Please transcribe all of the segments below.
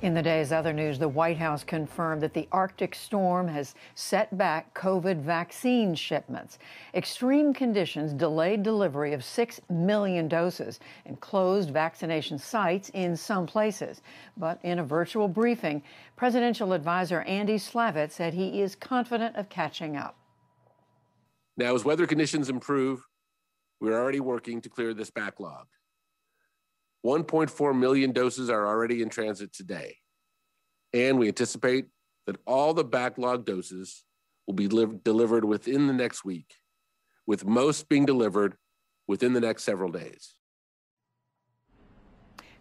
In the day's other news, the White House confirmed that the Arctic storm has set back COVID vaccine shipments. Extreme conditions delayed delivery of 6 million doses and closed vaccination sites in some places. But in a virtual briefing, presidential advisor Andy Slavitt said he is confident of catching up. Now, as weather conditions improve, we're already working to clear this backlog. 1.4 million doses are already in transit today, and we anticipate that all the backlog doses will be delivered within the next week, with most being delivered within the next several days.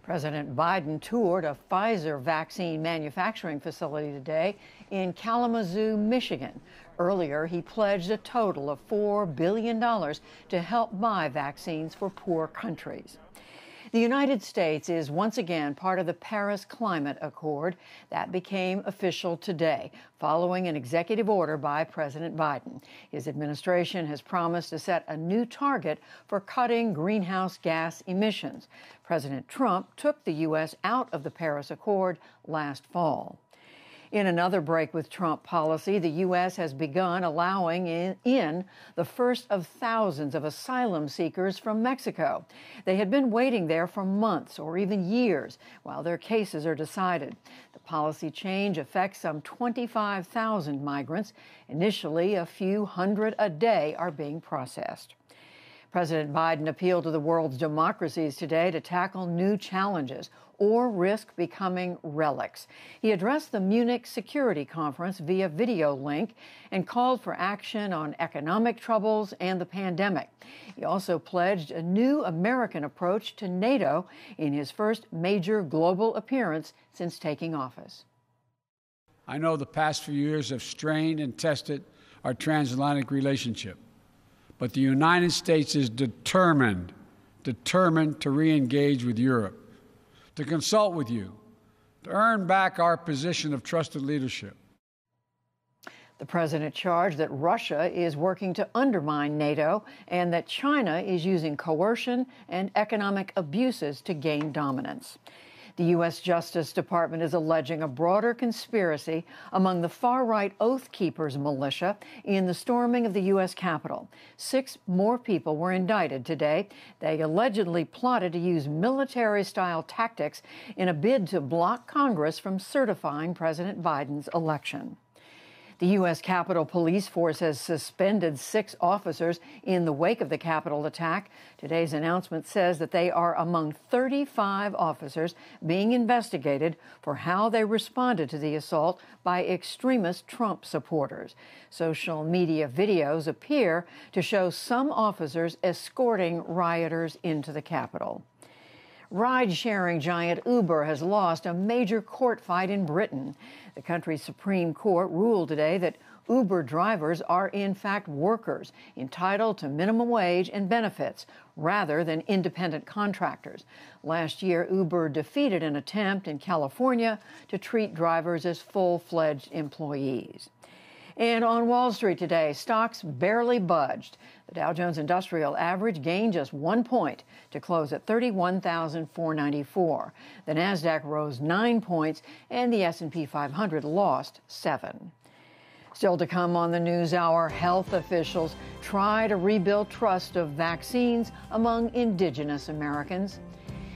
President Biden toured a Pfizer vaccine manufacturing facility today in Kalamazoo, Michigan. Earlier, he pledged a total of $4 billion to help buy vaccines for poor countries. The United States is once again part of the Paris Climate Accord. That became official today, following an executive order by President Biden. His administration has promised to set a new target for cutting greenhouse gas emissions. President Trump took the U.S. out of the Paris Accord last fall. In another break with Trump policy, the U.S. has begun allowing in the first of thousands of asylum seekers from Mexico. They had been waiting there for months or even years while their cases are decided. The policy change affects some 25,000 migrants. Initially, a few hundred a day are being processed. President Biden appealed to the world's democracies today to tackle new challenges or risk becoming relics. He addressed the Munich Security Conference via video link and called for action on economic troubles and the pandemic. He also pledged a new American approach to NATO in his first major global appearance since taking office. I know the past few years have strained and tested our transatlantic relationship. But the United States is determined to re-engage with Europe, to consult with you, to earn back our position of trusted leadership. The president charged that Russia is working to undermine NATO and that China is using coercion and economic abuses to gain dominance. The U.S. Justice Department is alleging a broader conspiracy among the far-right Oath Keepers militia in the storming of the U.S. Capitol. 6 more people were indicted today. They allegedly plotted to use military-style tactics in a bid to block Congress from certifying President Biden's election. The U.S. Capitol Police Force has suspended 6 officers in the wake of the Capitol attack. Today's announcement says that they are among 35 officers being investigated for how they responded to the assault by extremist Trump supporters. Social media videos appear to show some officers escorting rioters into the Capitol. Ride-sharing giant Uber has lost a major court fight in Britain. The country's Supreme Court ruled today that Uber drivers are in fact workers entitled to minimum wage and benefits rather than independent contractors. Last year, Uber defeated an attempt in California to treat drivers as full-fledged employees. And on Wall Street today, stocks barely budged. The Dow Jones Industrial Average gained just 1 point to close at 31,494. The Nasdaq rose 9 points, and the S&P 500 lost 7. Still to come on the NewsHour, health officials try to rebuild trust of vaccines among indigenous Americans.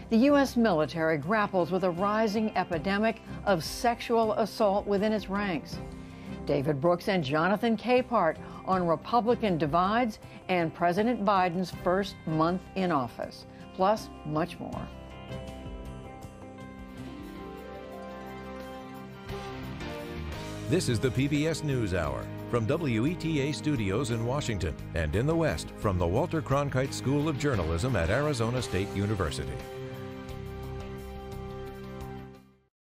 The U.S. military grapples with a rising epidemic of sexual assault within its ranks. David Brooks and Jonathan Capehart on Republican divides and President Biden's first month in office, plus much more. This is the PBS NewsHour from WETA Studios in Washington and in the West from the Walter Cronkite School of Journalism at Arizona State University.